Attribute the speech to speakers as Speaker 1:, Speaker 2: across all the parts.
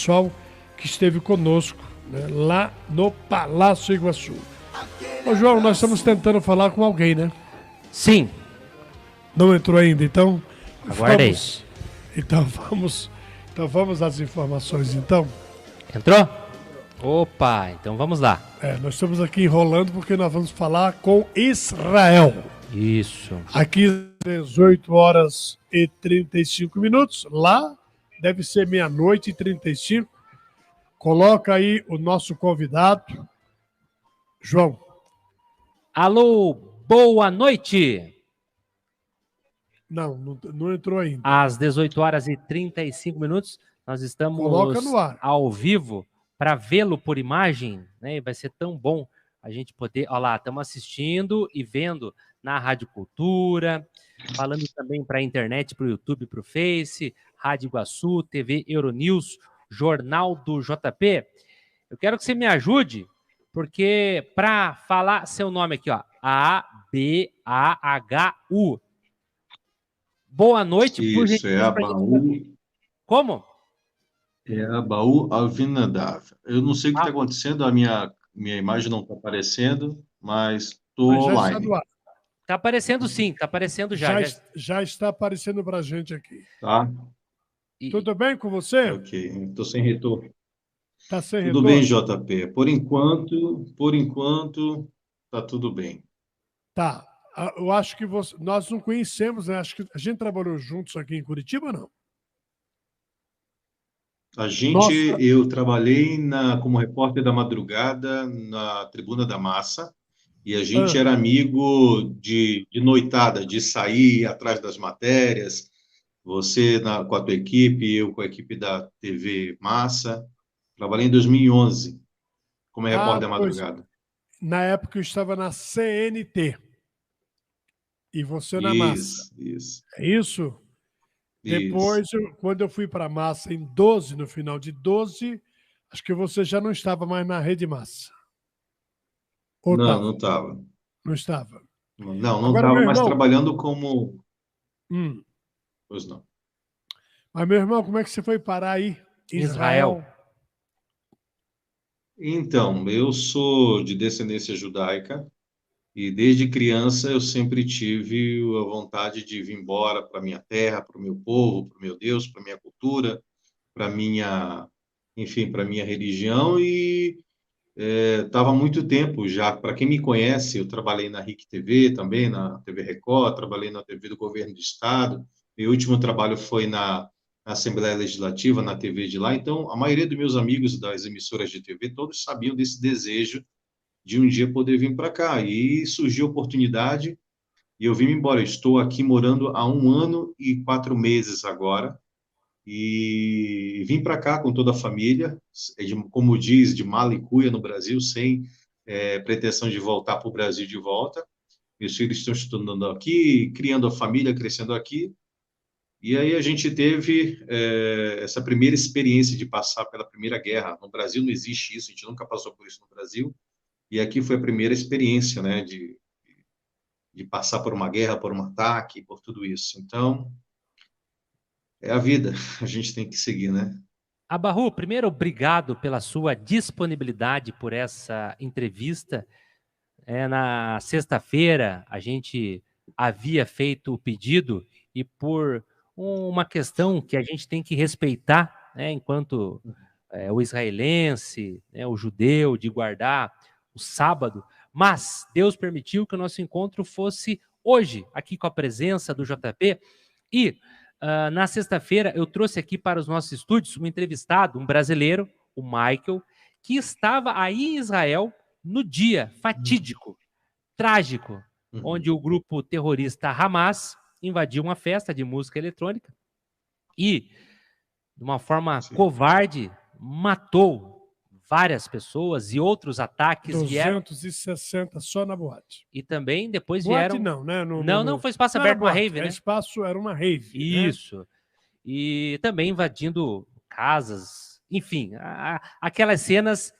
Speaker 1: pessoal que esteve conosco, né, lá no Palácio Iguaçu. Ô, João, nós estamos tentando falar com alguém, né?
Speaker 2: Sim.
Speaker 1: Não entrou ainda, então
Speaker 2: Aguardei.
Speaker 1: Vamos às informações, então.
Speaker 2: Entrou? Opa, então vamos lá.
Speaker 1: Nós estamos aqui enrolando porque nós vamos falar com Israel.
Speaker 2: Isso.
Speaker 1: Aqui 18 horas e 35 minutos. Lá deve ser meia-noite e 35. Coloca aí o nosso convidado, João.
Speaker 2: Alô, boa noite.
Speaker 1: Não entrou ainda.
Speaker 2: Às 18 horas e 35 minutos, nós estamos
Speaker 1: Coloca no ar.
Speaker 2: Ao vivo para vê-lo por imagem, né? E vai ser tão bom a gente poder... Olha lá, estamos assistindo e vendo na Rádio Cultura, falando também para a internet, para o YouTube, para o Face, Rádio Iguaçu, TV Euronews, Jornal do JP. Eu quero que você me ajude, porque para falar seu nome aqui, ó, A-B-A-H-U. Boa noite.
Speaker 3: Isso, é Abaú.
Speaker 2: Como?
Speaker 3: É Abaú Alvinadav. Eu não sei o que está acontecendo, a minha imagem não está aparecendo, mas estou online.
Speaker 2: Está aparecendo sim, está aparecendo já.
Speaker 1: Já está aparecendo para a gente aqui.
Speaker 3: Tá.
Speaker 1: Tudo bem com você?
Speaker 3: Ok, estou sem retorno.
Speaker 1: Tá sem
Speaker 3: tudo
Speaker 1: retorno?
Speaker 3: bem, JP. Por enquanto, está tudo bem.
Speaker 1: Tá. Eu acho que nós não conhecemos, né? Acho que a gente trabalhou juntos aqui em Curitiba, não?
Speaker 3: Eu trabalhei como repórter da madrugada na Tribuna da Massa, e a gente era amigo de noitada, de sair atrás das matérias, você com a tua equipe, eu com a equipe da TV Massa. Trabalhei em 2011 como repórter da madrugada.
Speaker 1: Na época eu estava na CNT. E você na Massa.
Speaker 3: Isso.
Speaker 1: É isso? Depois, quando eu fui para a Massa em 12, no final de 12, acho que você já não estava mais na Rede Massa. Ou
Speaker 3: não estava.
Speaker 1: Não estava?
Speaker 3: Não estava mais trabalhando como... Pois não.
Speaker 1: Mas, meu irmão, como é que você foi parar aí em Israel?
Speaker 3: Então, eu sou de descendência judaica, e desde criança eu sempre tive a vontade de vir embora para minha terra, para o meu povo, para o meu Deus, para a minha cultura, para minha religião, e estava há muito tempo já. Para quem me conhece, eu trabalhei na RIC TV também, na TV Record, trabalhei na TV do Governo do Estado. Meu último trabalho foi na Assembleia Legislativa, na TV de lá. Então, a maioria dos meus amigos das emissoras de TV, todos sabiam desse desejo de um dia poder vir para cá. E surgiu a oportunidade e eu vim embora. Eu estou aqui morando há 1 ano e 4 meses agora, e vim para cá com toda a família, como diz, de mala e cuia no Brasil, sem pretensão de voltar para o Brasil de volta. Meus filhos estão estudando aqui, criando a família, crescendo aqui. E aí a gente teve essa primeira experiência de passar pela Primeira Guerra. No Brasil não existe isso, a gente nunca passou por isso no Brasil. E aqui foi a primeira experiência, né, de passar por uma guerra, por um ataque, por tudo isso. Então, é a vida, a gente tem que seguir, né?
Speaker 2: Abaú, primeiro, obrigado pela sua disponibilidade por essa entrevista. Na sexta-feira, a gente havia feito o pedido, e por uma questão que a gente tem que respeitar, né, enquanto o israelense, né, o judeu, de guardar o sábado, mas Deus permitiu que o nosso encontro fosse hoje, aqui com a presença do JP, e na sexta-feira eu trouxe aqui para os nossos estúdios um entrevistado, um brasileiro, o Michael, que estava aí em Israel no dia fatídico, trágico, onde o grupo terrorista Hamas invadiu uma festa de música eletrônica e, de uma forma covarde, matou várias pessoas, e outros ataques
Speaker 1: 260 só na boate.
Speaker 2: E também depois
Speaker 1: boate
Speaker 2: vieram...
Speaker 1: não, né?
Speaker 2: Não, foi espaço aberto, uma rave, né?
Speaker 1: Era uma rave.
Speaker 2: Isso. Né? E também invadindo casas, enfim, aquelas cenas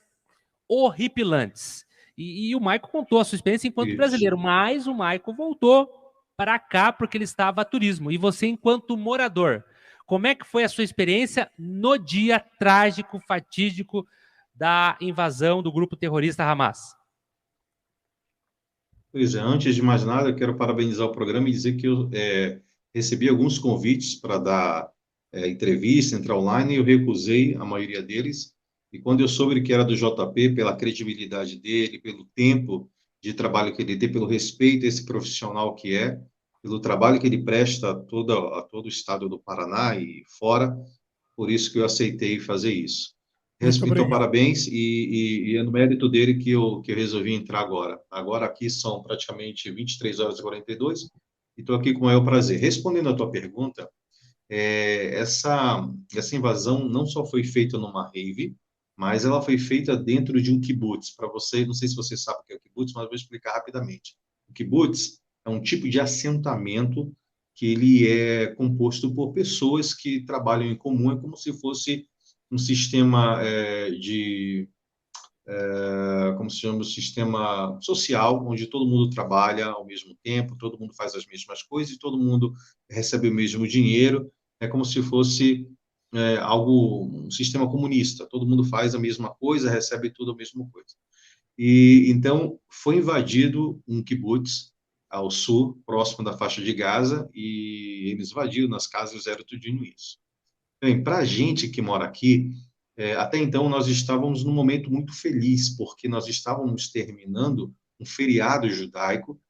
Speaker 2: horripilantes. E o Michael contou a sua experiência enquanto brasileiro, mas o Michael voltou para cá porque ele estava a turismo. E você, enquanto morador, Como é que foi a sua experiência no dia trágico, fatídico da invasão do grupo terrorista Hamas?
Speaker 3: Pois é, antes de mais nada, eu quero parabenizar o programa e dizer que eu recebi alguns convites para dar entrevista, entrar online, e eu recusei a maioria deles. E quando eu soube que era do JP, pela credibilidade dele, pelo tempo de trabalho que ele tem, pelo respeito a esse profissional que é, pelo trabalho que ele presta a todo o estado do Paraná e fora, por isso que eu aceitei fazer isso.
Speaker 1: Muito
Speaker 3: Então,
Speaker 1: obrigado.
Speaker 3: parabéns, e é no mérito dele que eu resolvi entrar agora. Agora aqui são praticamente 23 horas e 42, e estou aqui com o maior prazer. Respondendo a tua pergunta, essa invasão não só foi feita numa rave, mas ela foi feita dentro de um kibutz. Para você, não sei se você sabe o que é o kibutz, mas vou explicar rapidamente. O kibutz é um tipo de assentamento que ele é composto por pessoas que trabalham em comum, é como se fosse um sistema como se chama, um sistema social, onde todo mundo trabalha ao mesmo tempo, todo mundo faz as mesmas coisas e todo mundo recebe o mesmo dinheiro. É como se fosse um sistema comunista. Todo mundo faz a mesma coisa, recebe tudo a mesma coisa. E então foi invadido um kibutz ao sul, próximo da faixa de Gaza, e eles invadiram nas casas e fizeram tudinho isso. Bem, para a gente que mora aqui, até então nós estávamos num momento muito feliz, porque nós estávamos terminando um feriado judaico,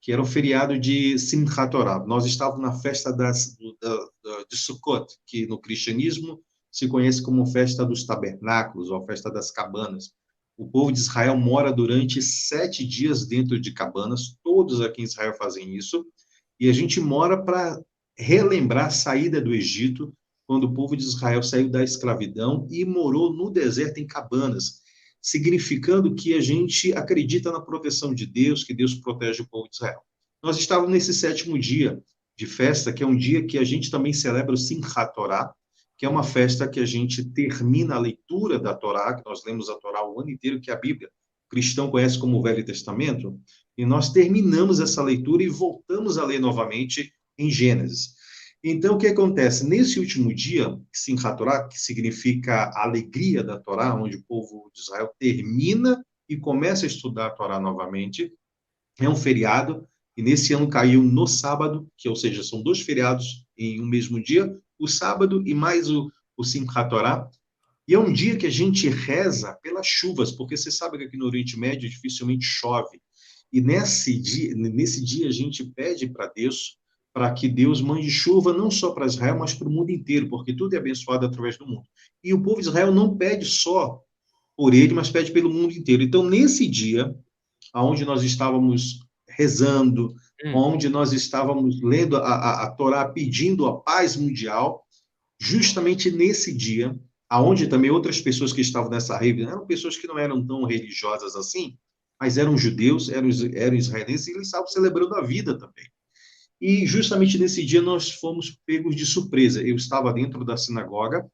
Speaker 3: que era o feriado de Simchat Torah. Nós estávamos na festa de Sukkot, que no cristianismo se conhece como festa dos tabernáculos, ou festa das cabanas. O povo de Israel mora durante 7 dias dentro de cabanas, todos aqui em Israel fazem isso, e a gente mora para relembrar a saída do Egito, quando o povo de Israel saiu da escravidão e morou no deserto em cabanas, significando que a gente acredita na proteção de Deus, que Deus protege o povo de Israel. Nós estávamos nesse 7º dia de festa, que é um dia que a gente também celebra o Simchat Torah, que é uma festa que a gente termina a leitura da Torá, que nós lemos a Torá o ano inteiro, que é a Bíblia. O cristão conhece como o Velho Testamento, e nós terminamos essa leitura e voltamos a ler novamente em Gênesis. Então, o que acontece? Nesse último dia, Simchat Torah, que significa a alegria da Torá, onde o povo de Israel termina e começa a estudar a Torá novamente, é um feriado, e nesse ano caiu no sábado, que, ou seja, são 2 feriados em um mesmo dia, o sábado e mais o Simchat Torah. E é um dia que a gente reza pelas chuvas, porque você sabe que aqui no Oriente Médio dificilmente chove. E nesse dia a gente pede para Deus, para que Deus mande chuva não só para Israel, mas para o mundo inteiro, porque tudo é abençoado através do mundo. E o povo de Israel não pede só por ele, mas pede pelo mundo inteiro. Então, nesse dia, onde nós estávamos rezando, onde nós estávamos lendo a Torá, pedindo a paz mundial, justamente nesse dia, aonde também outras pessoas que estavam nessa rave, eram pessoas que não eram tão religiosas assim, mas eram judeus, eram israelenses, e eles estavam celebrando a vida também. E justamente nesse dia nós fomos pegos de surpresa. Eu estava dentro da sinagoga,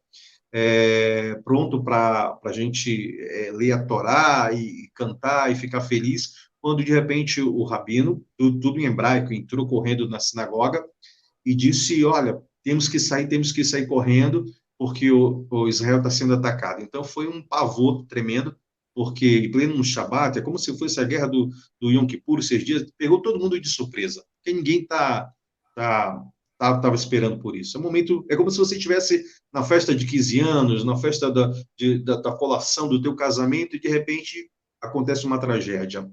Speaker 3: pronto para a gente ler a Torá e cantar e ficar feliz, quando de repente o rabino, tudo em hebraico, entrou correndo na sinagoga e disse: olha, temos que sair correndo, porque o Israel está sendo atacado. Então foi um pavor tremendo, porque em pleno Shabat, é como se fosse a guerra do Yom Kippur, esses dias, pegou todo mundo de surpresa, porque ninguém estava esperando por isso. É como se você estivesse na festa de 15 anos, na festa da colação do teu casamento, e de repente acontece uma tragédia.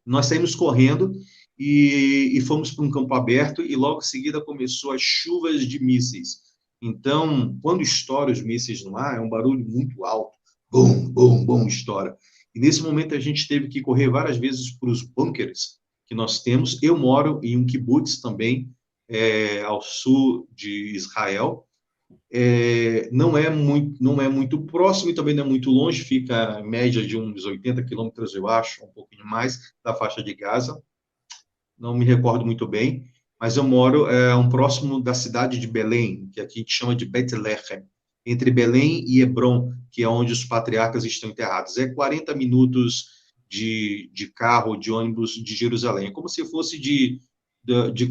Speaker 3: Nós saímos correndo e fomos para um campo aberto, e logo em seguida começou as chuvas de mísseis. Então, quando estoura os mísseis no ar, é um barulho muito alto. Bum, bum, bum, estoura. E nesse momento a gente teve que correr várias vezes para os bunkers que nós temos. Eu moro em um kibutz também, ao sul de Israel. Não é muito próximo e também não é muito longe, fica em média de uns 80 quilômetros, eu acho, um pouquinho mais, da faixa de Gaza. Não me recordo muito bem, mas eu moro próximo da cidade de Belém, que aqui a gente chama de Bethlehem, entre Belém e Hebron, que é onde os patriarcas estão enterrados. É 40 minutos de carro, de ônibus de Jerusalém. É como se fosse de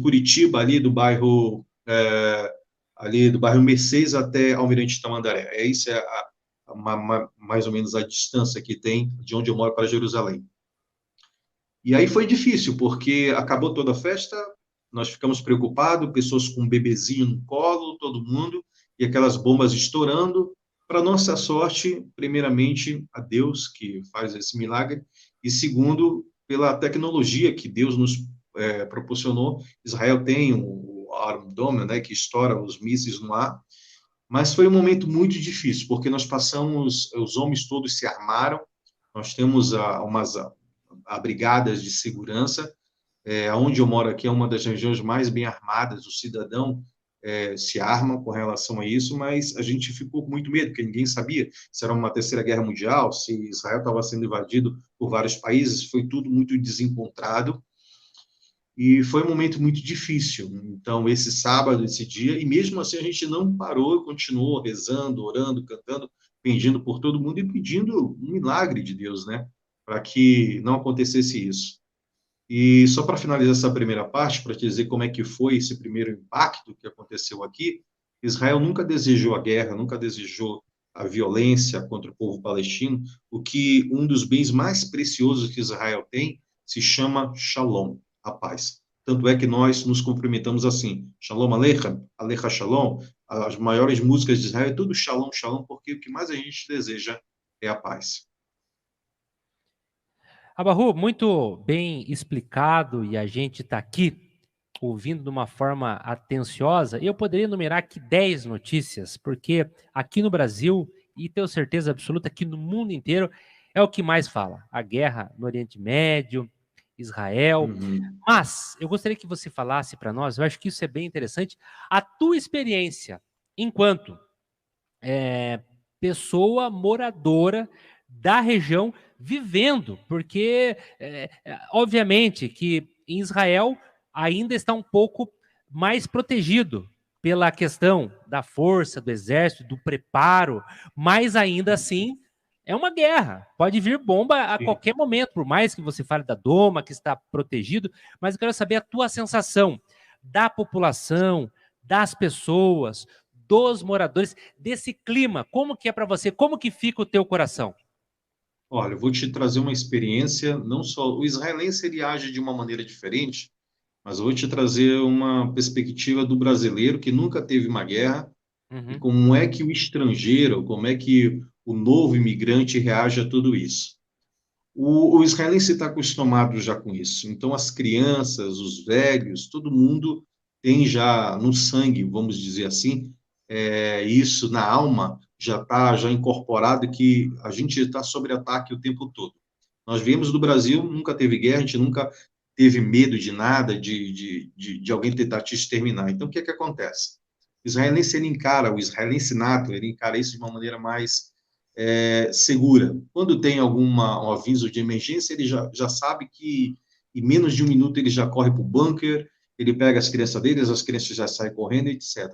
Speaker 3: Curitiba, ali do bairro ali do bairro Mercedes até Almirante Tamandaré. Isso é mais ou menos a distância que tem de onde eu moro para Jerusalém. E aí foi difícil, porque acabou toda a festa, nós ficamos preocupados, pessoas com um bebezinho no colo, todo mundo, e aquelas bombas estourando. Para nossa sorte, primeiramente, a Deus que faz esse milagre, e segundo, pela tecnologia que Deus nos proporcionou. Israel tem o Iron Dome, né, que estoura os mísseis no ar, mas foi um momento muito difícil, porque nós passamos, os homens todos se armaram, nós temos umas brigadas de segurança, onde eu moro aqui é uma das regiões mais bem armadas, o cidadão se arma com relação a isso, mas a gente ficou com muito medo, porque ninguém sabia se era uma terceira guerra mundial, se Israel estava sendo invadido por vários países, foi tudo muito desencontrado, e foi um momento muito difícil. Então, esse sábado, esse dia, e mesmo assim a gente não parou, continuou rezando, orando, cantando, pedindo por todo mundo e pedindo um milagre de Deus, né? Para que não acontecesse isso. E só para finalizar essa primeira parte, para te dizer como é que foi esse primeiro impacto que aconteceu aqui, Israel nunca desejou a guerra, nunca desejou a violência contra o povo palestino, o que um dos bens mais preciosos que Israel tem se chama Shalom, a paz. Tanto é que nós nos cumprimentamos assim, Shalom Aleichem, Alecha Shalom, as maiores músicas de Israel é tudo Shalom, Shalom, porque o que mais a gente deseja é a paz.
Speaker 2: Abahu, muito bem explicado, e a gente está aqui ouvindo de uma forma atenciosa. Eu poderia enumerar aqui 10 notícias, porque aqui no Brasil, e tenho certeza absoluta que no mundo inteiro, é o que mais fala. A guerra no Oriente Médio, Israel. Mas eu gostaria que você falasse para nós, eu acho que isso é bem interessante, a tua experiência enquanto pessoa moradora da região vivendo, porque obviamente que em Israel ainda está um pouco mais protegido pela questão da força, do exército, do preparo, mas ainda assim é uma guerra. Pode vir bomba a qualquer momento, por mais que você fale da Doma, que está protegido, mas eu quero saber a tua sensação da população, das pessoas, dos moradores, desse clima. Como que é para você? Como que fica o teu coração?
Speaker 3: Olha, eu vou te trazer uma experiência, não só o israelense ele age de uma maneira diferente, mas eu vou te trazer uma perspectiva do brasileiro que nunca teve uma guerra e como é que o estrangeiro, como é que o novo imigrante reage a tudo isso. O israelense está acostumado já com isso. Então, as crianças, os velhos, todo mundo tem já no sangue, vamos dizer assim, isso na alma já está já incorporado que a gente está sob ataque o tempo todo. Nós viemos do Brasil, nunca teve guerra, a gente nunca teve medo de nada, de alguém tentar te exterminar. Então, o que é que acontece? O israelense, ele encara, o israelense nato, ele encara isso de uma maneira mais segura. Quando tem um aviso de emergência, ele já sabe que em menos de um minuto ele já corre para o bunker, ele pega as crianças deles, as crianças já saem correndo, etc.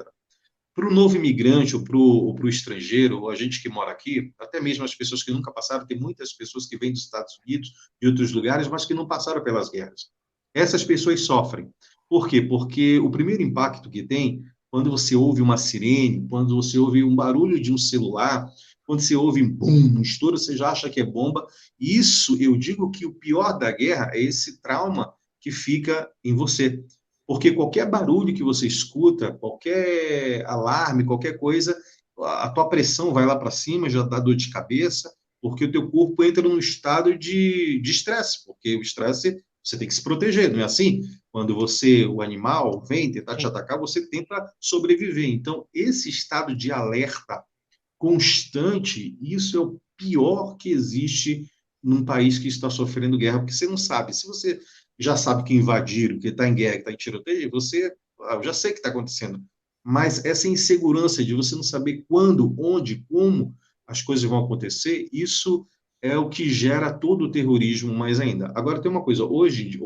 Speaker 3: Para o novo imigrante ou para o estrangeiro, ou a gente que mora aqui, até mesmo as pessoas que nunca passaram, tem muitas pessoas que vêm dos Estados Unidos, de outros lugares, mas que não passaram pelas guerras. Essas pessoas sofrem. Por quê? Porque o primeiro impacto que tem, quando você ouve uma sirene, quando você ouve um barulho de um celular, quando você ouve um estouro, você já acha que é bomba. Isso, eu digo que o pior da guerra é esse trauma que fica em você. Porque qualquer barulho que você escuta, qualquer alarme, qualquer coisa, a tua pressão vai lá para cima, já dá dor de cabeça, porque o teu corpo entra num estado de estresse, porque o estresse você tem que se proteger, não é assim? Quando o animal vem tentar te atacar, você tenta sobreviver. Então, esse estado de alerta constante, isso é o pior que existe num país que está sofrendo guerra, porque você não sabe. Se você já sabe que invadiram, que está em guerra, que está em tiroteio, eu já sei o que está acontecendo. Mas essa insegurança de você não saber quando, onde, como as coisas vão acontecer, isso é o que gera todo o terrorismo mais ainda. Agora, tem uma coisa, hoje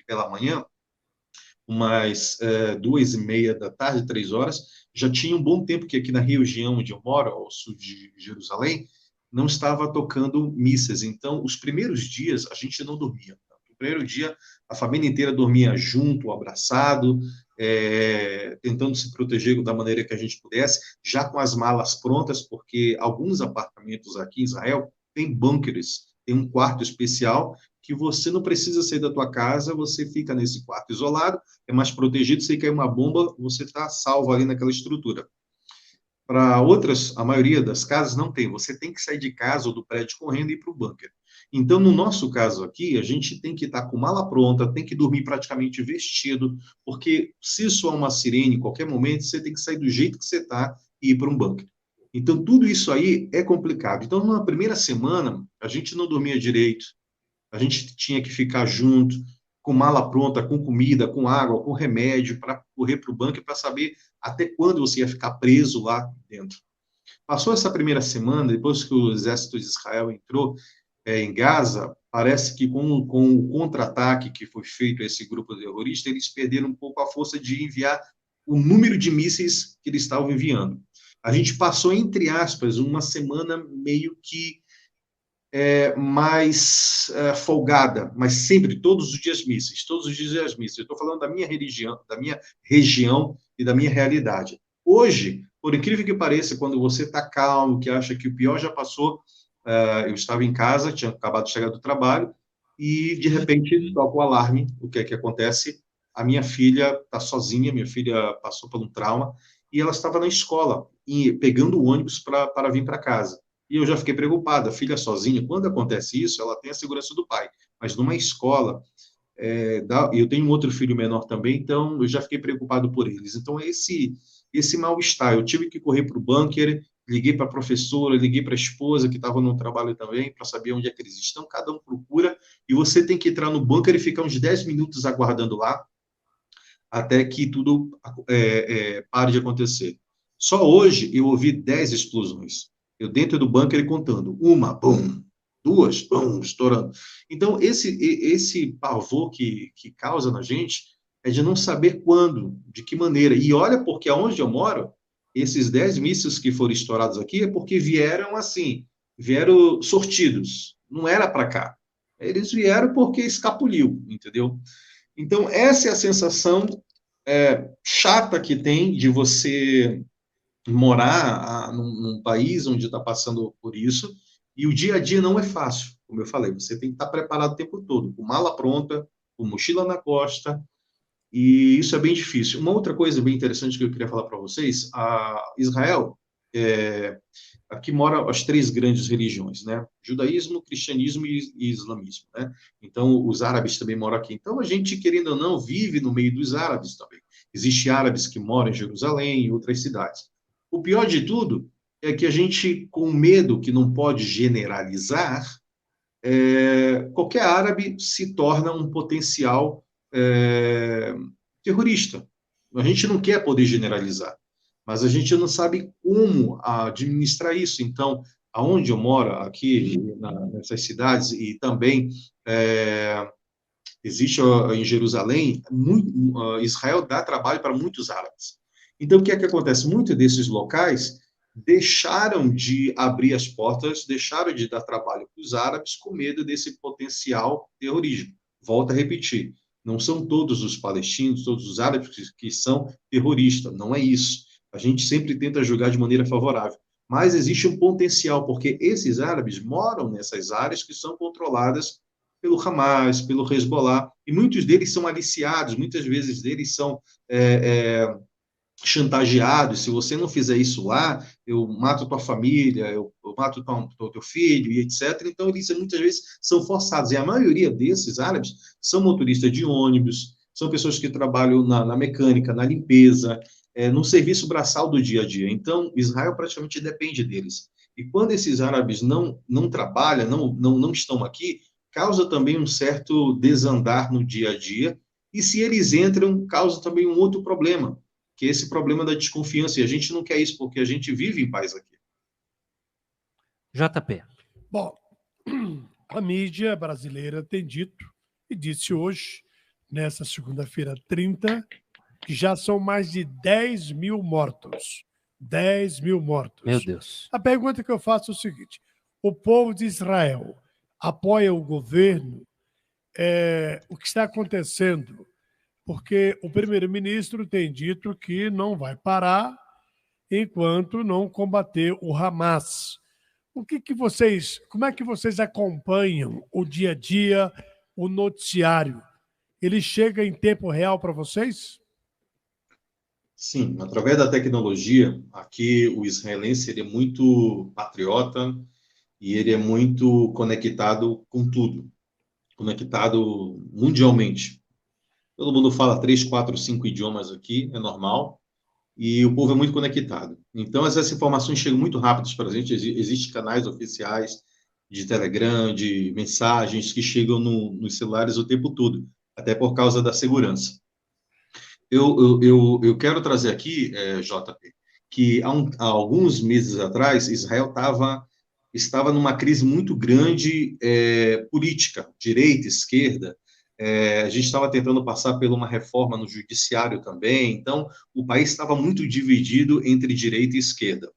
Speaker 3: pela manhã, umas 2h30 da tarde, 3 horas, já tinha um bom tempo que aqui na região onde eu moro, ao sul de Jerusalém, não estava tocando missas. Então, os primeiros dias a gente não dormia. No primeiro dia, a família inteira dormia junto, abraçado, tentando se proteger da maneira que a gente pudesse, já com as malas prontas, porque alguns apartamentos aqui em Israel têm bunkers, tem um quarto especial que você não precisa sair da tua casa, você fica nesse quarto isolado, é mais protegido, se cair uma bomba, você está salvo ali naquela estrutura. Para outras, a maioria das casas não tem. Você tem que sair de casa ou do prédio correndo e ir para o bunker. Então, no nosso caso aqui, a gente tem que estar com mala pronta, tem que dormir praticamente vestido, porque se soar uma sirene em qualquer momento, você tem que sair do jeito que você está e ir para um bunker. Então, tudo isso aí é complicado. Então, na primeira semana, a gente não dormia direito, a gente tinha que ficar junto, com mala pronta, com comida, com água, com remédio, para correr para o bunker, para saber até quando você ia ficar preso lá dentro. Passou essa primeira semana, depois que o exército de Israel entrou em Gaza, parece que com o contra-ataque que foi feito a esse grupo terrorista, eles perderam um pouco a força de enviar o número de mísseis que eles estavam enviando. A gente passou, entre aspas, uma semana meio que mais folgada, mas sempre, todos os dias mísseis, todos os dias mísseis. Eu estou falando da minha região e da minha realidade. Hoje, por incrível que pareça, quando você está calmo, que acha que o pior já passou, eu estava em casa, tinha acabado de chegar do trabalho, e de repente toca o alarme. O que é que acontece? A minha filha está sozinha, minha filha passou por um trauma, e ela estava na escola, pegando o ônibus para vir para casa. E eu já fiquei preocupada, filha sozinha, quando acontece isso, ela tem a segurança do pai, mas numa escola, eu tenho um outro filho menor também, então eu já fiquei preocupado por eles. Então, esse mal-estar, eu tive que correr para o bunker, liguei para a professora, liguei para a esposa, que estava no trabalho também, para saber onde é que eles estão, cada um procura, e você tem que entrar no bunker e ficar uns 10 minutos aguardando lá, até que tudo pare de acontecer. Só hoje eu ouvi 10 explosões. Eu dentro do bunker contando. Uma, bum. Duas, bum, estourando. Então, esse pavor que causa na gente é de não saber quando, de que maneira. E olha, porque aonde eu moro, esses 10 mísseis que foram estourados aqui é porque vieram assim, vieram sortidos. Não era para cá. Eles vieram porque escapuliu, entendeu? Então, essa é a sensação chata que tem de você morar num país onde está passando por isso, e o dia a dia não é fácil, como eu falei, você tem que estar preparado o tempo todo, com mala pronta, com mochila na costa, e isso é bem difícil. Uma outra coisa bem interessante que eu queria falar para vocês, Israel, aqui moram as 3 grandes religiões, né? Judaísmo, cristianismo e islamismo, né? Então, os árabes também moram aqui. Então, a gente, querendo ou não, vive no meio dos árabes também. Existem árabes que moram em Jerusalém e outras cidades. O pior de tudo é que a gente, com medo que não pode generalizar, qualquer árabe se torna um potencial terrorista. A gente não quer poder generalizar, mas a gente não sabe como administrar isso. Então, aonde eu moro, aqui nessas cidades, e também existe em Jerusalém, Israel dá trabalho para muitos árabes. Então, o que é que acontece? Muitos desses locais deixaram de abrir as portas, deixaram de dar trabalho para os árabes com medo desse potencial terrorismo. Volto a repetir, não são todos os palestinos, todos os árabes que são terroristas, não é isso. A gente sempre tenta julgar de maneira favorável. Mas existe um potencial, porque esses árabes moram nessas áreas que são controladas pelo Hamas, pelo Hezbollah, e muitos deles são aliciados, muitas vezes deles são chantageados. Se você não fizer isso lá, eu mato tua família, eu mato teu filho, e etc. Então, eles muitas vezes são forçados. E a maioria desses árabes são motoristas de ônibus, são pessoas que trabalham na mecânica, na limpeza, no serviço braçal do dia a dia. Então, Israel praticamente depende deles. E quando esses árabes não trabalham, não estão aqui, causa também um certo desandar no dia a dia. E se eles entram, causa também um outro problema, que é esse problema da desconfiança. E a gente não quer isso, porque a gente vive em paz aqui.
Speaker 2: JP.
Speaker 1: Bom, a mídia brasileira tem dito, e disse hoje, nessa segunda-feira 30, que já são mais de 10 mil mortos. 10 mil mortos.
Speaker 2: Meu Deus.
Speaker 1: A pergunta que eu faço é o seguinte: o povo de Israel apoia o governo o que está acontecendo, porque o primeiro-ministro tem dito que não vai parar enquanto não combater o Hamas. Como é que vocês acompanham o dia a dia, o noticiário? Ele chega em tempo real para vocês?
Speaker 3: Sim, através da tecnologia, aqui o israelense ele é muito patriota e ele é muito conectado com tudo, conectado mundialmente. Todo mundo fala 3, 4, 5 idiomas aqui, é normal, e o povo é muito conectado. Então, essas informações chegam muito rápidas para a gente. Existem canais oficiais de Telegram, de mensagens que chegam nos celulares o tempo todo, até por causa da segurança. Eu quero trazer aqui, JP, que há alguns meses atrás, Israel estava numa crise muito grande política, direita, esquerda. A gente estava tentando passar por uma reforma no judiciário também, então o país estava muito dividido entre direita e esquerda.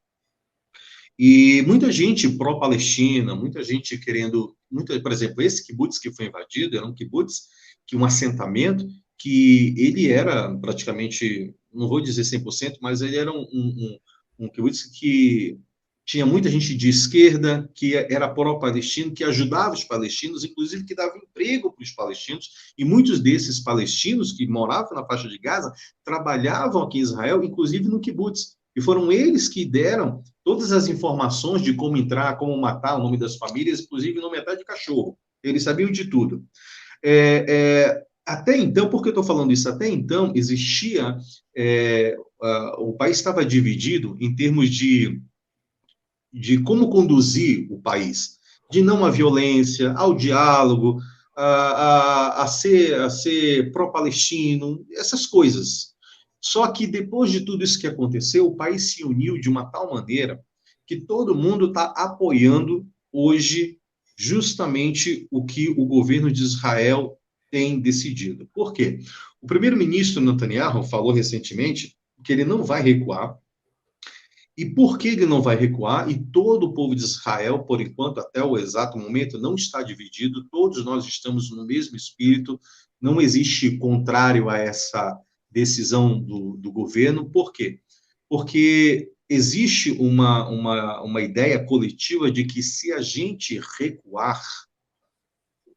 Speaker 3: E muita gente pró-Palestina, muita gente querendo, por exemplo, esse kibbutz que foi invadido era um kibbutz, um assentamento que ele era praticamente, não vou dizer 100%, mas ele era um kibbutz que tinha muita gente de esquerda, que era pró-palestino, que ajudava os palestinos, inclusive que dava emprego para os palestinos, e muitos desses palestinos que moravam na faixa de Gaza trabalhavam aqui em Israel, inclusive no kibbutz, e foram eles que deram todas as informações de como entrar, como matar, o nome das famílias, inclusive no metade de cachorro. Eles sabiam de tudo. Até então, por que eu estou falando isso? Até então, existia... o país estava dividido em termos de como conduzir o país, de não à violência, ao diálogo, a ser pró-palestino, essas coisas. Só que depois de tudo isso que aconteceu, o país se uniu de uma tal maneira que todo mundo está apoiando hoje justamente o que o governo de Israel tem decidido. Por quê? O primeiro-ministro Netanyahu falou recentemente que ele não vai recuar. E por que ele não vai recuar? E todo o povo de Israel, por enquanto, até o exato momento, não está dividido, todos nós estamos no mesmo espírito, não existe contrário a essa decisão do governo. Por quê? Porque existe uma ideia coletiva de que se a gente recuar,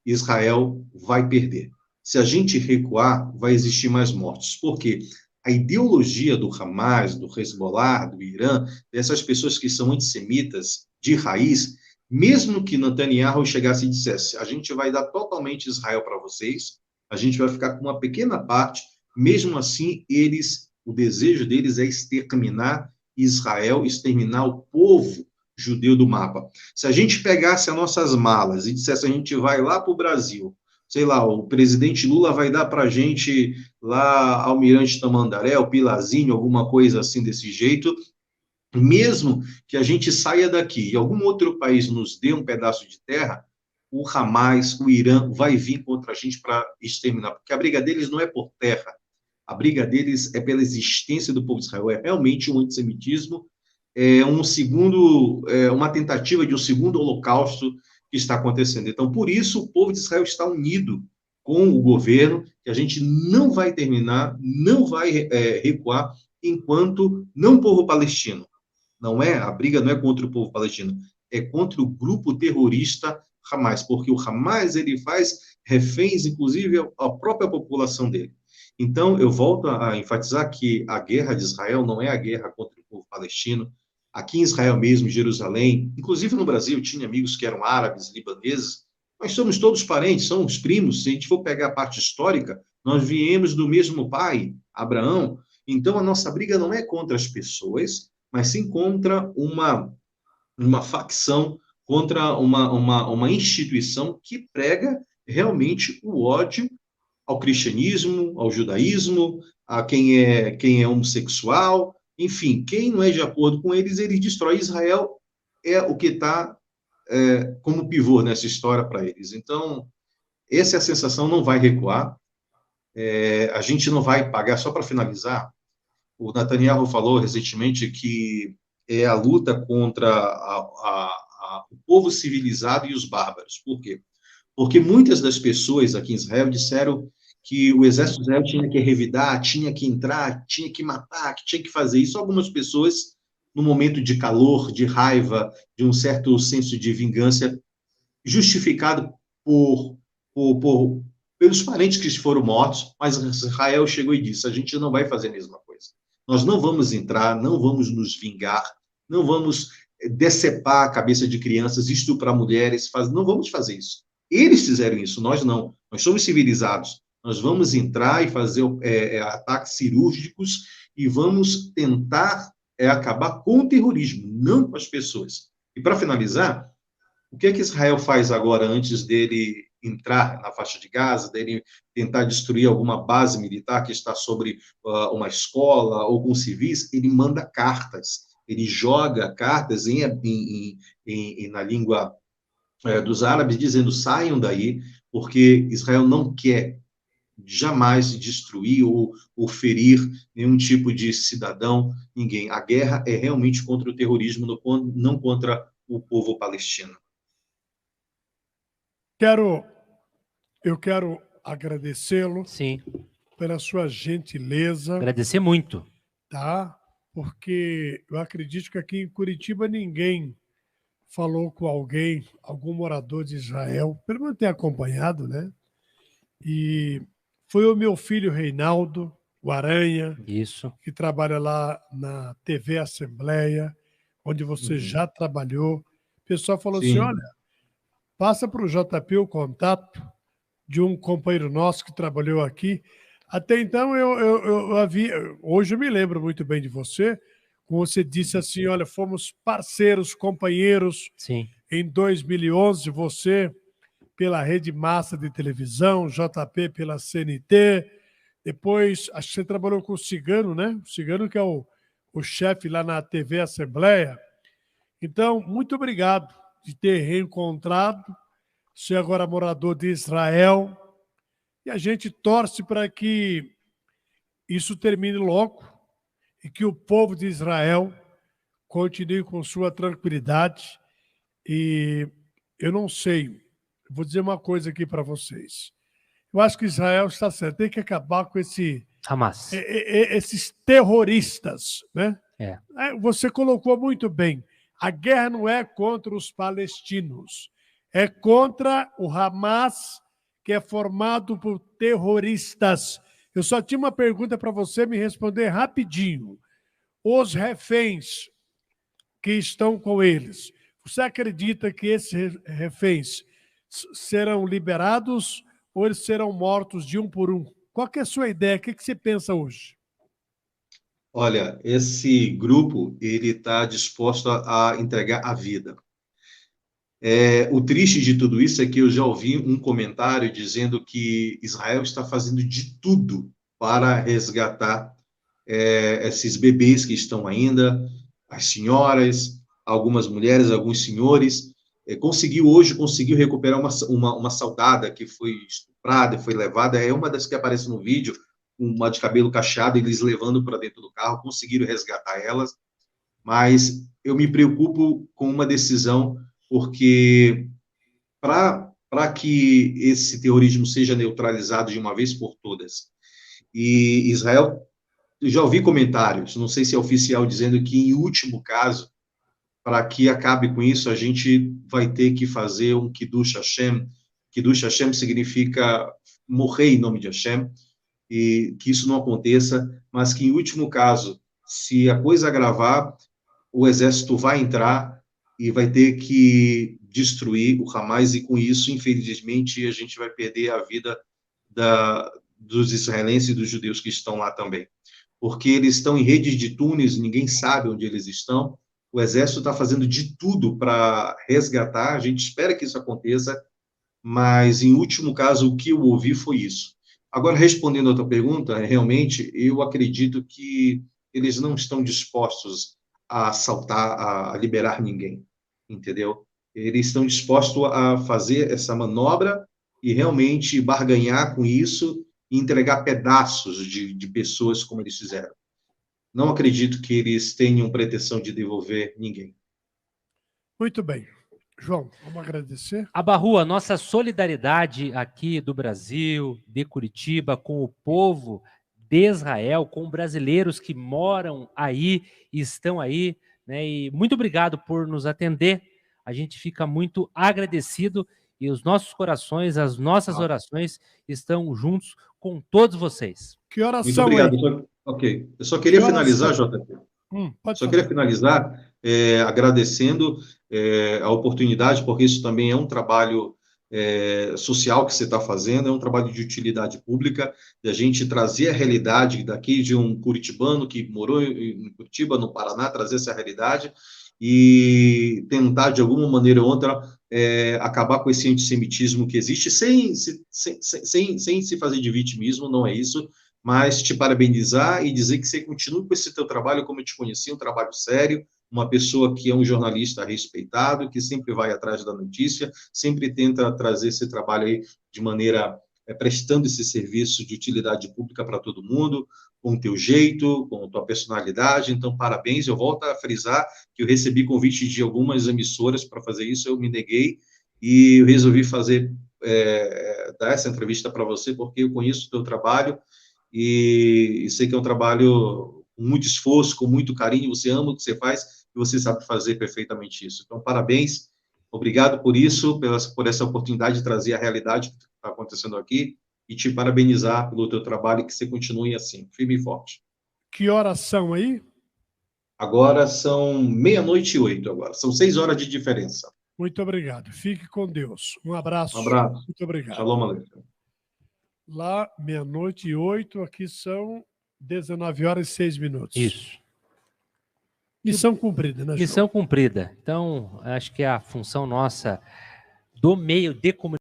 Speaker 3: Israel vai perder. Se a gente recuar, vai existir mais mortes. Por quê? A ideologia do Hamas, do Hezbollah, do Irã, dessas pessoas que são antissemitas de raiz, mesmo que Netanyahu chegasse e dissesse: a gente vai dar totalmente Israel para vocês, a gente vai ficar com uma pequena parte, mesmo assim, o desejo deles é exterminar Israel, exterminar o povo judeu do mapa. Se a gente pegasse as nossas malas e dissesse: a gente vai lá para o Brasil, sei lá, o presidente Lula vai dar para a gente lá Almirante Tamandaré, o Pilazinho, alguma coisa assim desse jeito, mesmo que a gente saia daqui e algum outro país nos dê um pedaço de terra, o Hamas, o Irã, vai vir contra a gente para exterminar, porque a briga deles não é por terra, a briga deles é pela existência do povo de Israel, é realmente um antissemitismo, uma tentativa de um segundo holocausto que está acontecendo. Então, por isso, o povo de Israel está unido com o governo, que a gente não vai terminar, não vai recuar, enquanto não o povo palestino. A briga não é contra o povo palestino, é contra o grupo terrorista Hamas, porque o Hamas ele faz reféns, inclusive, à própria população dele. Então, eu volto a enfatizar que a guerra de Israel não é a guerra contra o povo palestino. Aqui em Israel mesmo, em Jerusalém, inclusive no Brasil, tinha amigos que eram árabes, libaneses, nós somos todos parentes, somos primos. Se a gente for pegar a parte histórica, nós viemos do mesmo pai, Abraão. Então, a nossa briga não é contra as pessoas, mas sim contra uma facção, contra uma instituição que prega realmente o ódio ao cristianismo, ao judaísmo, a quem é homossexual, enfim, quem não é de acordo com eles, ele destrói. Israel é o que está como pivô nessa história para eles. Então, essa é a sensação, não vai recuar, a gente não vai pagar. Só para finalizar, o Netanyahu falou recentemente que é a luta contra o povo civilizado e os bárbaros. Por quê? Porque muitas das pessoas aqui em Israel disseram que o exército de Israel tinha que revidar, tinha que entrar, tinha que matar, que tinha que fazer isso. Algumas pessoas, no momento de calor, de raiva, de um certo senso de vingança, justificado por, por pelos parentes que foram mortos, mas Israel chegou e disse: a gente não vai fazer a mesma coisa. Nós não vamos entrar, não vamos nos vingar, não vamos decepar a cabeça de crianças, estuprar mulheres, não vamos fazer isso. Eles fizeram isso, nós não. Nós somos civilizados. Nós vamos entrar e fazer ataques cirúrgicos e vamos tentar acabar com o terrorismo, não com as pessoas. E para finalizar, o que é que Israel faz agora antes dele entrar na faixa de Gaza, dele tentar destruir alguma base militar que está sobre uma escola ou com civis? Ele manda cartas, ele joga cartas na língua dos árabes, dizendo: saiam daí, porque Israel não quer jamais destruir ou ferir nenhum tipo de cidadão, ninguém. A guerra é realmente contra o terrorismo, não contra o povo palestino.
Speaker 1: Eu quero agradecê-lo
Speaker 2: Sim.
Speaker 1: pela sua gentileza.
Speaker 2: Agradecer muito.
Speaker 1: Tá? Porque eu acredito que aqui em Curitiba ninguém falou com alguém, algum morador de Israel, pelo menos tem acompanhado, né? E foi o meu filho Reinaldo, o Aranha,
Speaker 2: Isso.
Speaker 1: que trabalha lá na TV Assembleia, onde você já trabalhou. O pessoal falou assim: olha, passa para o JP o contato de um companheiro nosso que trabalhou aqui. Até então, eu havia. Hoje eu me lembro muito bem de você, como você disse assim: olha, fomos parceiros, companheiros.
Speaker 2: Sim.
Speaker 1: Em 2011, você pela Rede Massa de Televisão, JP pela CNT. Depois, acho que você trabalhou com o Cigano, né? O Cigano, que é o chefe lá na TV Assembleia. Então, muito obrigado de ter reencontrado. Você agora morador de Israel. E a gente torce para que isso termine logo e que o povo de Israel continue com sua tranquilidade. E eu não sei, vou dizer uma coisa aqui para vocês. Eu acho que Israel está certo, tem que acabar com
Speaker 2: Hamas.
Speaker 1: esses terroristas, né?
Speaker 2: É.
Speaker 1: Você colocou muito bem. A guerra não é contra os palestinos, é contra o Hamas, que é formado por terroristas. Eu só tinha uma pergunta para você me responder rapidinho. Os reféns que estão com eles, você acredita que esses reféns serão liberados ou eles serão mortos de um por um? Qual que é a sua ideia? O que você pensa hoje?
Speaker 3: Olha, esse grupo ele está disposto a entregar a vida. O triste de tudo isso é que eu já ouvi um comentário dizendo que Israel está fazendo de tudo para resgatar esses bebês que estão ainda, as senhoras, algumas mulheres, alguns senhores. Conseguiu recuperar uma soldada que foi estuprada, foi levada, é uma das que aparece no vídeo, uma de cabelo cacheado, eles levando para dentro do carro, conseguiram resgatar elas, mas eu me preocupo com uma decisão, porque para que esse terrorismo seja neutralizado de uma vez por todas, e Israel, eu já ouvi comentários, não sei se é oficial, dizendo que, em último caso, para que acabe com isso, a gente vai ter que fazer um Kiddush Hashem. Kiddush Hashem significa morrer em nome de Hashem, e que isso não aconteça, mas que, em último caso, se a coisa agravar, o exército vai entrar e vai ter que destruir o Hamas, e com isso, infelizmente, a gente vai perder a vida dos israelenses e dos judeus que estão lá também. Porque eles estão em redes de túneis, ninguém sabe onde eles estão, o exército está fazendo de tudo para resgatar, a gente espera que isso aconteça, mas, em último caso, o que eu ouvi foi isso. Agora, respondendo a tua pergunta, realmente, eu acredito que eles não estão dispostos a assaltar, a liberar ninguém, entendeu? Eles estão dispostos a fazer essa manobra e realmente barganhar com isso e entregar pedaços de pessoas como eles fizeram. Não acredito que eles tenham pretensão de devolver ninguém.
Speaker 1: Muito bem. João, vamos agradecer.
Speaker 2: Abahu, a nossa solidariedade aqui do Brasil, de Curitiba, com o povo de Israel, com brasileiros que moram aí e estão aí, né? E muito obrigado por nos atender. A gente fica muito agradecido e os nossos corações, as nossas orações estão juntos com todos vocês.
Speaker 1: Que horas
Speaker 3: Muito
Speaker 1: são
Speaker 3: obrigado.
Speaker 1: aí?
Speaker 3: Ok. Eu só queria finalizar,
Speaker 1: são?
Speaker 3: JP.
Speaker 1: Pode
Speaker 3: Só
Speaker 1: falar.
Speaker 3: queria finalizar agradecendo a oportunidade, porque isso também é um trabalho social que você está fazendo, é um trabalho de utilidade pública, de a gente trazer a realidade daqui de um curitibano que morou em Curitiba, no Paraná, trazer essa realidade e tentar, de alguma maneira ou outra, acabar com esse antissemitismo que existe, sem se fazer de vitimismo, não é isso, mas te parabenizar e dizer que você continue com esse teu trabalho como eu te conheci, um trabalho sério, uma pessoa que é um jornalista respeitado, que sempre vai atrás da notícia, sempre tenta trazer esse trabalho aí de maneira, prestando esse serviço de utilidade pública para todo mundo, com o teu jeito, com a tua personalidade, então parabéns, eu volto a frisar que eu recebi convite de algumas emissoras para fazer isso, eu me neguei, e eu resolvi dar essa entrevista para você, porque eu conheço o teu trabalho, e sei que é um trabalho com muito esforço, com muito carinho, você ama o que você faz e você sabe fazer perfeitamente isso. Então, parabéns, obrigado por isso, por essa oportunidade de trazer a realidade que está acontecendo aqui e te parabenizar pelo teu trabalho e que você continue assim, firme e forte.
Speaker 1: Que horas são aí?
Speaker 3: Agora são 00:08 agora, são 6 horas de diferença.
Speaker 1: Muito obrigado. Fique com Deus. Um abraço.
Speaker 3: Um abraço.
Speaker 1: Muito obrigado.
Speaker 3: Shalom Aleichem.
Speaker 1: Lá, 00:08, aqui são 19h06.
Speaker 2: Isso.
Speaker 1: Missão cumprida, né, João?
Speaker 2: Missão cumprida. Então, acho que a função nossa do meio de comunicação